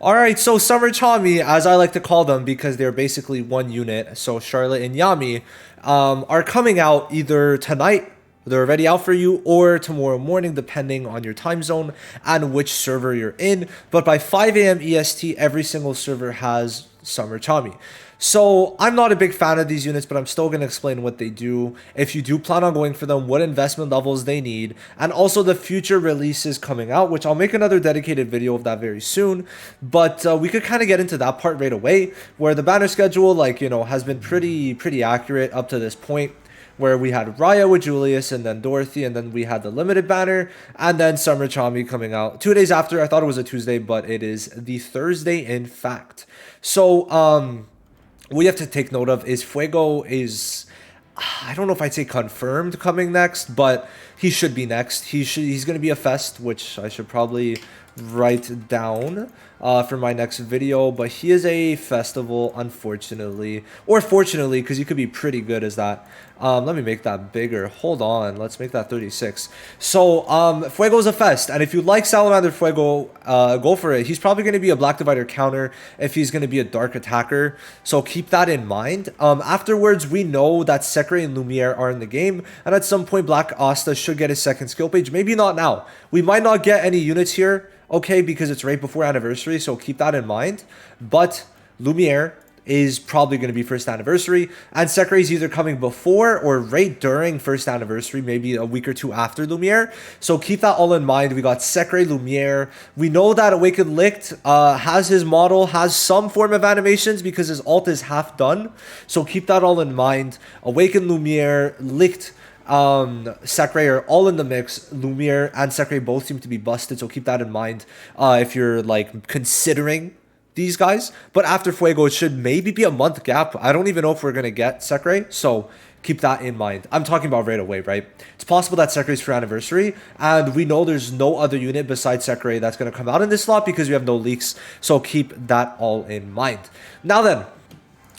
All right, so Summer Chami, as I like to call them, because they're basically one unit. So Charlotte and Yami are coming out either tonight, they're already out for you, or tomorrow morning, depending on your time zone and which server you're in. But by 5 a.m. EST, every single server has Summer Chami. So I'm not a big fan of these units, but I'm still going to explain what they do, if you do plan on going for them, what investment levels they need, and also the future releases coming out, which I'll make another dedicated video of that very soon. But we could kind of get into that part right away, where the banner schedule, like, has been pretty accurate up to this point, where we had Raya with Julius and then Dorothy, and then we had the limited banner, and then Summer Chami coming out 2 days after. I thought it was a Tuesday, but it is the Thursday, in fact. So, what you have to take note of is Fuego is, I don't know if I'd say confirmed coming next, but he should be next. He's going to be a fest, which I should probably write down for my next video. But he is a festival, unfortunately, or fortunately, because he could be pretty good as that. Let me make that bigger. Hold on, let's make that 36. So Fuego is a fest, and if you like Salamander Fuego, go for it. He's probably going to be a Black Divider counter if he's going to be a dark attacker, so keep that in mind. Afterwards, we know that Sekre and Lumiere are in the game, and at some point Black Asta should get his second skill page. Maybe not now. We might not get any units here, okay, because it's right before anniversary, so keep that in mind. But Lumiere is probably going to be first anniversary, and Sekre is either coming before or right during first anniversary, maybe a week or two after Lumiere, so keep that all in mind. We got Sekre, Lumiere. We know that Awakened Licht has his model, has some form of animations because his ult is half done, so keep that all in mind. Awakened, Lumiere, Licht, Sekre are all in the mix. Lumiere and Sekre both seem to be busted, so keep that in mind if you're like considering these guys. But after Fuego, it should maybe be a month gap. I don't even know if we're gonna get Sekre, so keep that in mind. I'm talking about right away, right? It's possible that Sekre is for anniversary, and we know there's no other unit besides Sekre that's gonna come out in this slot because we have no leaks, so keep that all in mind. Now then,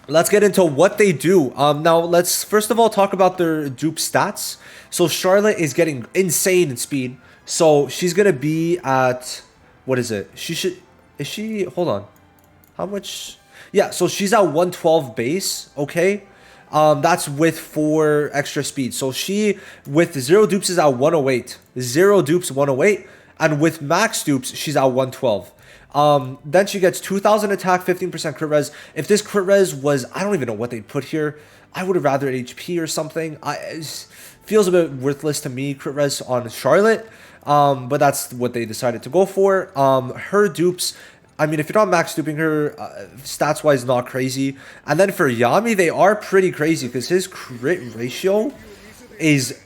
let's get into what they do. Now, let's first of all talk about their dupe stats. So Charlotte is getting insane in speed. So she's going to be at, what is it? Hold on. How much? Yeah, so she's at 112 base, okay? That's with 4 extra speed. So she, with 0 dupes, is at 108. 0 dupes, 108. And with max dupes, she's at 112. Then she gets 2,000 attack, 15% crit res. If this crit res was, I don't even know what they'd put here. I would have rather HP or something. It feels a bit worthless to me, crit res on Charlotte. But that's what they decided to go for. Her dupes, I mean, if you're not max duping her, stats-wise, not crazy. And then for Yami, they are pretty crazy because his crit ratio is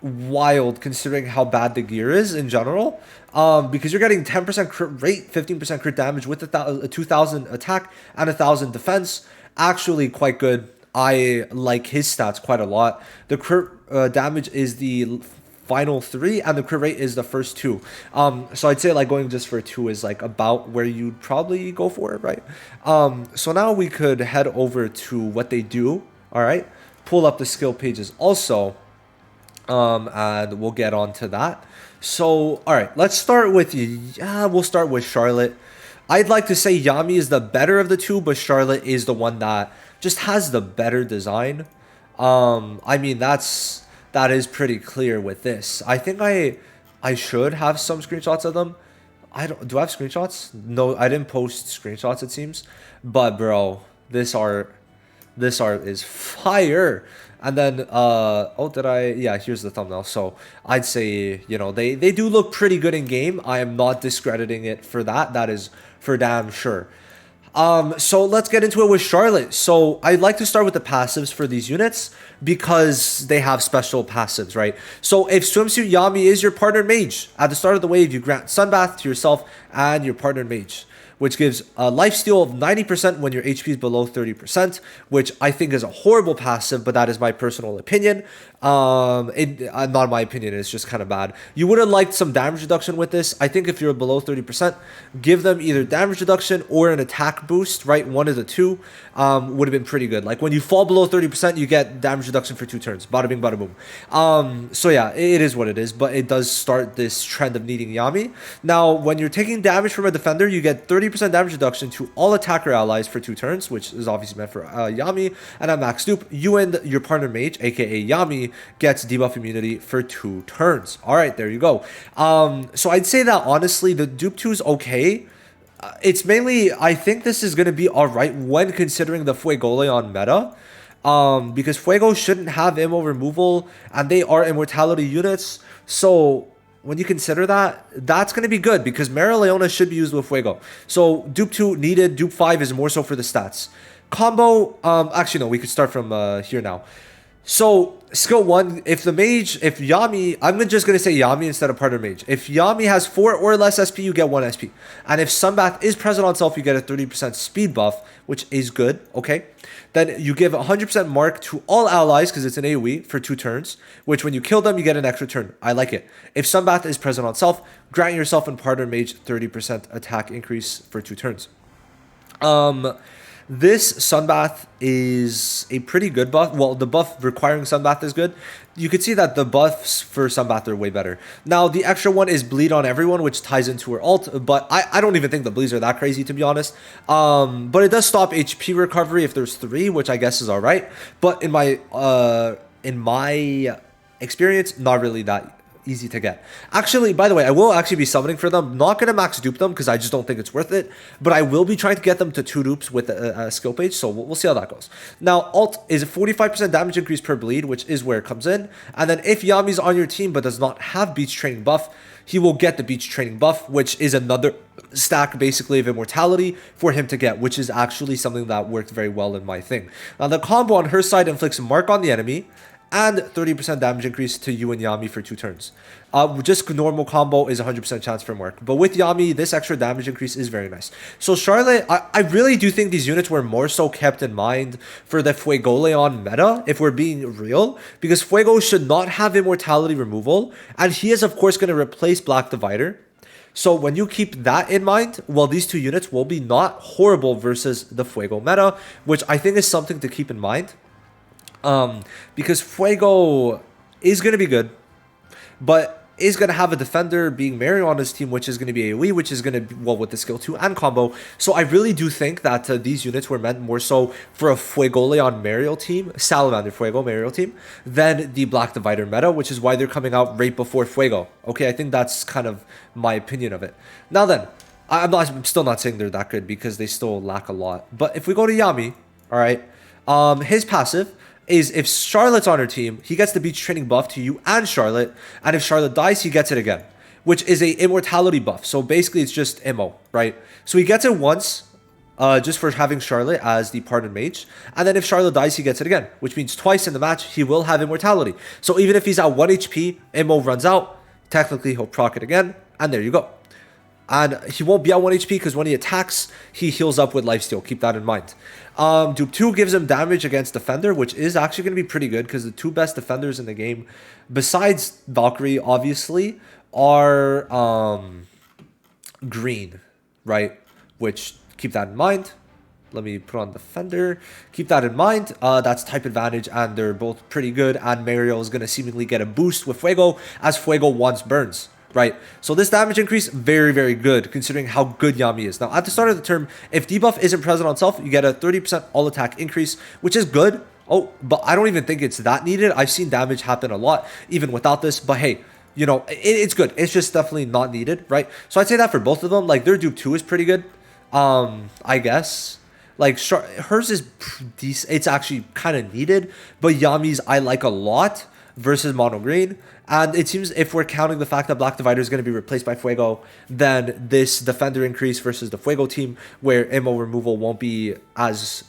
wild considering how bad the gear is in general. Because you're getting 10% crit rate, 15% crit damage with a 2,000 attack and 1,000 defense. Actually quite good. I like his stats quite a lot. The crit damage is the final 3 and the crit rate is the first 2. So I'd say like going just for 2 is like about where you'd probably go for it, right? So now we could head over to what they do. All right, pull up the skill pages also, and we'll get on to that. So all right, let's start with we'll start with Charlotte. I'd like to say Yami is the better of the two, but Charlotte is the one that just has the better design. I mean, that is pretty clear with this. I think I should have some screenshots of them. Do I have screenshots? No, I didn't post screenshots, it seems. But bro, this art is fire. And then yeah, here's the thumbnail. So I'd say, they do look pretty good in game. I am not discrediting it for that. That is for damn sure. So let's get into it with Charlotte. So I'd like to start with the passives for these units because they have special passives, right? So if Swimsuit Yami is your partner mage, at the start of the wave, you grant Sunbath to yourself and your partner mage, which gives a lifesteal of 90% when your HP is below 30%, which I think is a horrible passive, but that is my personal opinion. Not in my opinion, it's just kind of bad. You would have liked some damage reduction with this. I think if you're below 30%, give them either damage reduction or an attack boost, right? One of the two would have been pretty good. Like when you fall below 30%, you get damage reduction for 2 turns. Bada bing, bada boom. So yeah, it is what it is, but it does start this trend of needing Yami. Now, when you're taking damage from a defender, you get 30% damage reduction to all attacker allies for 2 turns, which is obviously meant for Yami. And at max dupe, you and your partner mage, aka Yami, gets debuff immunity for 2 turns. All right, there you go. So I'd say that honestly, the dupe 2 is okay. It's mainly, I think this is going to be all right when considering the Fuegoleon meta. Because Fuego shouldn't have immo removal, and they are immortality units. So when you consider that, that's going to be good because Mara Leona should be used with Fuego. So dupe 2 needed, dupe 5 is more so for the stats. Combo, actually no, we could start from here now. So skill 1, if Yami, I'm just going to say Yami instead of partner mage. If Yami has 4 or less SP, you get 1 SP. And if Sunbath is present on self, you get a 30% speed buff, which is good, okay? Then you give 100% mark to all allies because it's an AoE for 2 turns, which when you kill them, you get an extra turn. I like it. If Sunbath is present on self, grant yourself and partner mage 30% attack increase for 2 turns. This Sunbath is a pretty good buff. Well, the buff requiring Sunbath is good. You can see that the buffs for Sunbath are way better. Now, the extra one is bleed on everyone, which ties into her ult, but I don't even think the bleeds are that crazy, to be honest. But it does stop HP recovery if there's 3, which I guess is all right. But in my experience, not really that easy to get. Actually, by the way, I will actually be summoning for them. Not going to max dupe them because I just don't think it's worth it. But I will be trying to get them to 2 dupes with a skill page. So we'll see how that goes. Now, ult is a 45% damage increase per bleed, which is where it comes in. And then if Yami's on your team but does not have beach training buff, he will get the beach training buff, which is another stack basically of immortality for him to get, which is actually something that worked very well in my thing. Now, the combo on her side inflicts mark on the enemy and 30% damage increase to you and Yami for 2 turns. Just normal combo is 100% chance for mark. But with Yami, this extra damage increase is very nice. So Charlotte, I really do think these units were more so kept in mind for the Fuegoleon meta, if we're being real, because Fuego should not have immortality removal, and he is of course going to replace Black Divider. So when you keep that in mind, well, these 2 units will be not horrible versus the Fuego meta, which I think is something to keep in mind. Because Fuego is going to be good, but is going to have a defender being Mary on his team, which is going to be AoE, which is going to be, well, with the skill 2 and combo. So I really do think that these units were meant more so for a Fuegoleon Mariel team, Salamander Fuego Mariel team, than the Black Divider meta, which is why they're coming out right before Fuego. Okay, I think that's kind of my opinion of it. Now then, I'm still not saying they're that good because they still lack a lot. But if we go to Yami, all right, his passive is if Charlotte's on her team, he gets the beach training buff to you and Charlotte, and if Charlotte dies, he gets it again, which is a immortality buff. So basically, it's just immo, right? So he gets it once, just for having Charlotte as the partner mage, and then if Charlotte dies, he gets it again, which means twice in the match, he will have immortality. So even if he's at 1 HP, immo runs out, technically he'll proc it again, and there you go. And he won't be at 1 HP because when he attacks, he heals up with lifesteal. Keep that in mind. Dupe 2 gives him damage against Defender, which is actually going to be pretty good because the 2 best defenders in the game, besides Valkyrie, obviously, are green, right? Which, keep that in mind. Let me put on Defender. Keep that in mind. That's type advantage, and they're both pretty good. And Mariel is going to seemingly get a boost with Fuego, as Fuego once burns. Right, so this damage increase, very, very good, considering how good Yami is. Now, at the start of the term, if debuff isn't present on self, you get a 30% all attack increase, which is good. Oh, but I don't even think it's that needed. I've seen damage happen a lot, even without this. But hey, you know, it's good. It's just definitely not needed, right? So I'd say that for both of them. Like, their dupe 2 is pretty good, I guess. Like, hers is decent. It's actually kind of needed, but Yami's I like a lot versus mono green. And it seems if we're counting the fact that Black Divider is going to be replaced by Fuego, then this defender increase versus the Fuego team, where ammo removal won't be as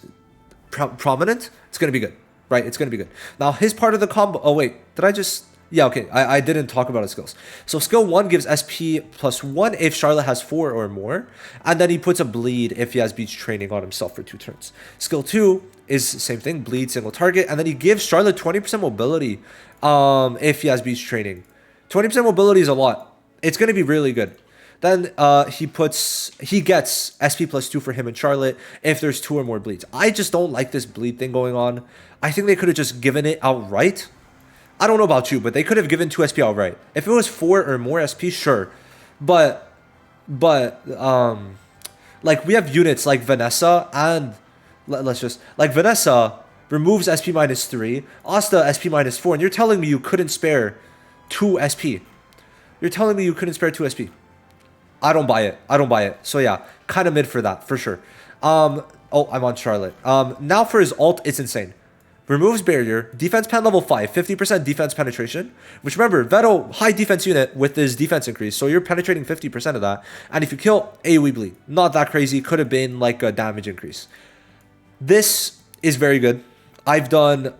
prominent, it's going to be good, right? It's going to be good. Now, his part of the combo... Oh, wait. Did I just... Yeah, okay. I didn't talk about his skills. So skill 1 gives SP plus 1 if Charlotte has 4 or more. And then he puts a bleed if he has beach training on himself for 2 turns. Skill 2 is the same thing, bleed single target. And then he gives Charlotte 20% mobility if he has beach training. 20% mobility is a lot. It's going to be really good. Then he gets SP plus 2 for him and Charlotte if there's 2 or more bleeds. I just don't like this bleed thing going on. I think they could have just given it outright. I don't know about you, but they could have given 2 SP outright. If it was 4 or more SP, sure. But like we have units like Vanessa and let's just like Vanessa removes SP minus 3, Asta SP minus 4, and you're telling me you couldn't spare 2 SP. You're telling me you couldn't spare 2 SP. I don't buy it. I don't buy it. So yeah, kind of mid for that, for sure. Oh, I'm on Charlotte. Now for his ult, it's insane. Removes barrier, defense pen level 5, 50% defense penetration, which remember, Vetto, high defense unit with his defense increase, so you're penetrating 50% of that. And if you kill, AoE bleed. Not that crazy, could have been like a damage increase. This is very good. I did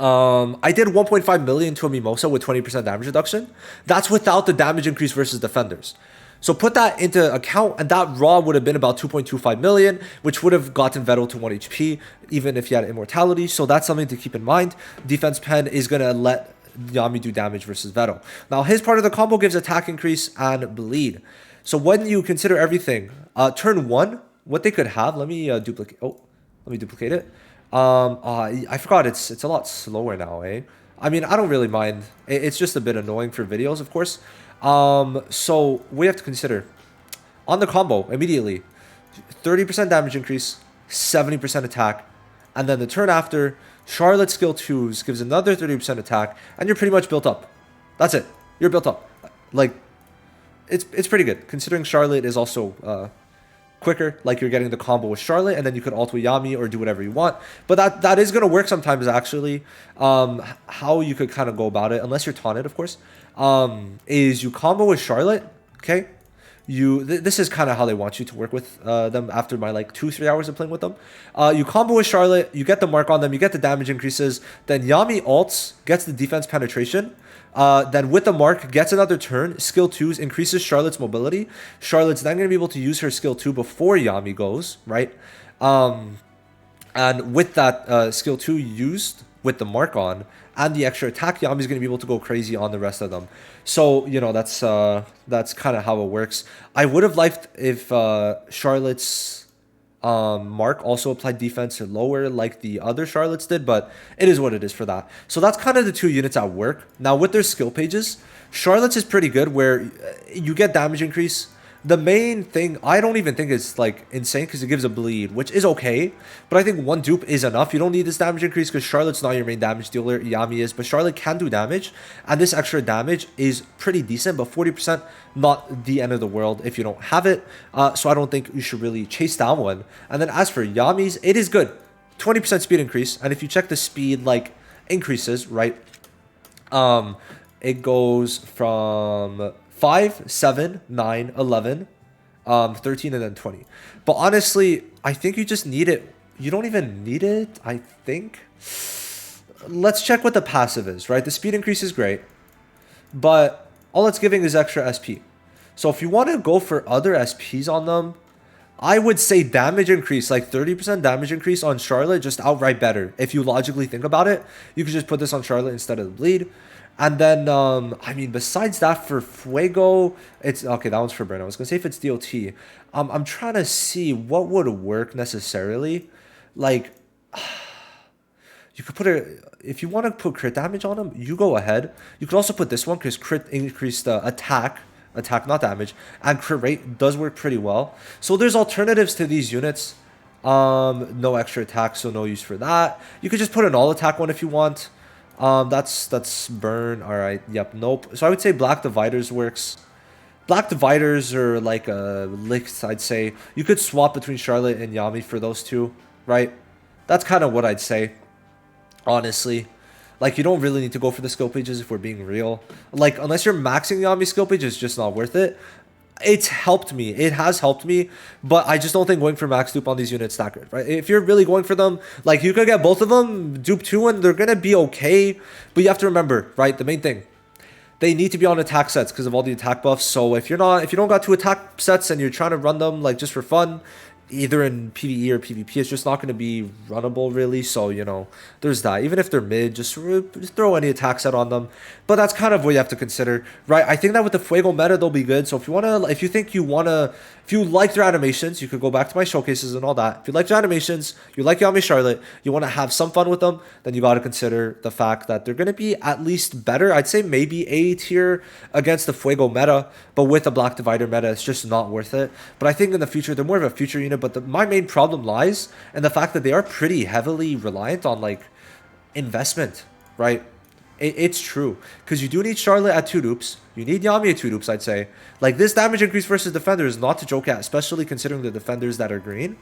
1.5 million to a Mimosa with 20% damage reduction. That's without the damage increase versus defenders. So put that into account, and that raw would have been about 2.25 million, which would have gotten Vettel to 1 HP, even if he had immortality. So that's something to keep in mind. Defense pen is going to let Yami do damage versus Vettel. Now, his part of the combo gives attack increase and bleed. So when you consider everything, turn 1, what they could have, let me duplicate it. I forgot it's a lot slower now, eh? I mean, I don't really mind. It's just a bit annoying for videos, of course. So we have to consider on the combo immediately 30% damage increase, 70% attack, and then the turn after Charlotte's skill 2s gives another 30% attack, and you're pretty much built up. That's it. You're built up. Like it's pretty good considering Charlotte is also quicker, like you're getting the combo with Charlotte, and then you could ult with Yami or do whatever you want. But that is going to work sometimes, actually. How you could kind of go about it, unless you're taunted, of course, is you combo with Charlotte, okay? This is kind of how they want you to work with them after my like 2-3 hours of playing with them. You combo with Charlotte, you get the mark on them, you get the damage increases, then Yami ults, gets the defense penetration, then with the mark, gets another turn, skill 2s, increases Charlotte's mobility. Charlotte's then going to be able to use her skill 2 before Yami goes, right? And with that skill 2 used, with the mark on, and the extra attack, Yami's going to be able to go crazy on the rest of them. So, you know, that's kind of how it works. I would have liked if Charlotte's mark also applied defense lower like the other Charlottes did, but it is what it is for that. So that's kind of the 2 units at work. Now, with their skill pages, Charlotte's is pretty good where you get damage increase. The main thing, I don't even think it's like insane because it gives a bleed, which is okay. But I think 1 dupe is enough. You don't need this damage increase because Charlotte's not your main damage dealer. Yami is, but Charlotte can do damage. And this extra damage is pretty decent, but 40% not the end of the world if you don't have it. So I don't think you should really chase down one. And then as for Yami's, it is good. 20% speed increase. And if you check the speed, like, increases, right? It goes from 5, 7, 9, 11, 13, and then 20. But honestly, I think you just need it. You don't even need it, I think. Let's check what the passive is, right? The speed increase is great, but all it's giving is extra SP. So if you want to go for other SPs on them, I would say damage increase, like 30% damage increase on Charlotte, just outright better. If you logically think about it, you could just put this on Charlotte instead of the bleed. And then, I mean, besides that, for Fuego, it's... Okay, that one's for Burn. I was going to say if it's DOT. I'm trying to see what would work necessarily. Like, you could put it... If you want to put crit damage on him, you go ahead. You could also put this one because crit increased attack, not damage, and crit rate does work pretty well. So there's alternatives to these units. No extra attack, so no use for that. You could just put an all attack one if you want. That's burn. All right. Yep. Nope. So I would say black dividers works. Black dividers are like a licks, I'd say. You could swap between Charlotte and Yami for those 2, right? That's kind of what I'd say, honestly. Like, you don't really need to go for the skill pages if we're being real. Like, unless you're maxing Yami's skill page, it's just not worth it. It's helped me. It has helped me, but I just don't think going for max dupe on these units that good, right? If you're really going for them, like you could get both of them, dupe two, and they're gonna be okay. But you have to remember, right? The main thing, they need to be on attack sets because of all the attack buffs. So if you don't got two attack sets and you're trying to run them like just for fun, either in PvE or PvP, it's just not going to be runnable really. So there's that. Even if they're mid, just throw any attack set on them. But that's kind of what you have to consider, right? I think that with the Fuego meta, they'll be good. So if you like their animations, you could go back to my showcases and all that. If you like their animations, you like Yami Charlotte, you want to have some fun with them, then you got to consider the fact that they're going to be at least better. I'd say maybe A tier against the Fuego meta, but with the Black Divider meta, it's just not worth it. But I think in the future, they're more of a future unit. But my main problem lies in the fact that they are pretty heavily reliant on like investment, right? It's true because you do need Charlotte at 2 dupes. You need Yami at 2 dupes, I'd say. Like this damage increase versus defender is not to joke at, especially considering the defenders that are green.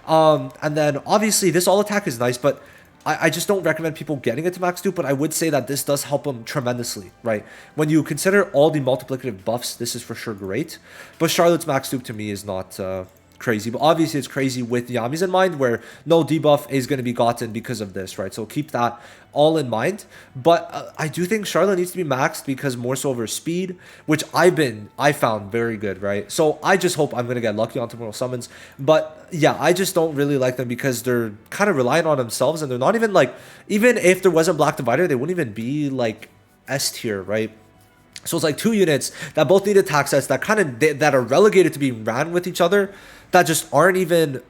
And then obviously this all attack is nice, but I just don't recommend people getting it to max dupe, but I would say that this does help them tremendously, right? When you consider all the multiplicative buffs, this is for sure great. But Charlotte's max dupe to me is not crazy, but obviously it's crazy with Yami's in mind, where no debuff is going to be gotten because of this, right? So keep that all in mind. But I do think Charlotte needs to be maxed because more so over speed, which I found very good, right? So I just hope I'm going to get lucky on tomorrow's summons. But yeah, I just don't really like them because they're kind of relying on themselves, and they're not even like, even if there wasn't Black Divider, they wouldn't even be like S tier, right? So it's like 2 units that both need attack sets that are relegated to being ran with each other, that just aren't even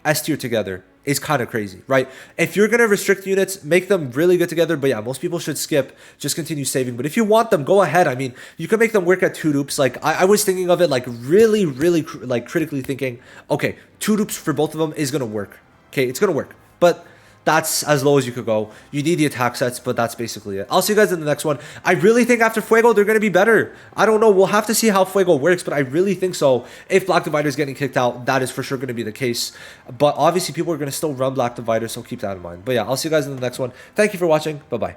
S tier together. Is kind of crazy, right? If you're gonna restrict units, make them really good together. But yeah, most people should skip, just continue saving. But if you want them, go ahead. I mean, you can make them work at 2 dupes. Like I was thinking of it like really, really like critically thinking, okay, 2 dupes for both of them is gonna work. Okay, it's gonna work, but that's as low as you could go. You need the attack sets, but that's basically it. I'll see you guys in the next one. I really think after Fuego, they're going to be better. I don't know. We'll have to see how Fuego works, but I really think so. If Black Divider is getting kicked out, that is for sure going to be the case. But obviously, people are going to still run Black Divider, so keep that in mind. But yeah, I'll see you guys in the next one. Thank you for watching. Bye-bye.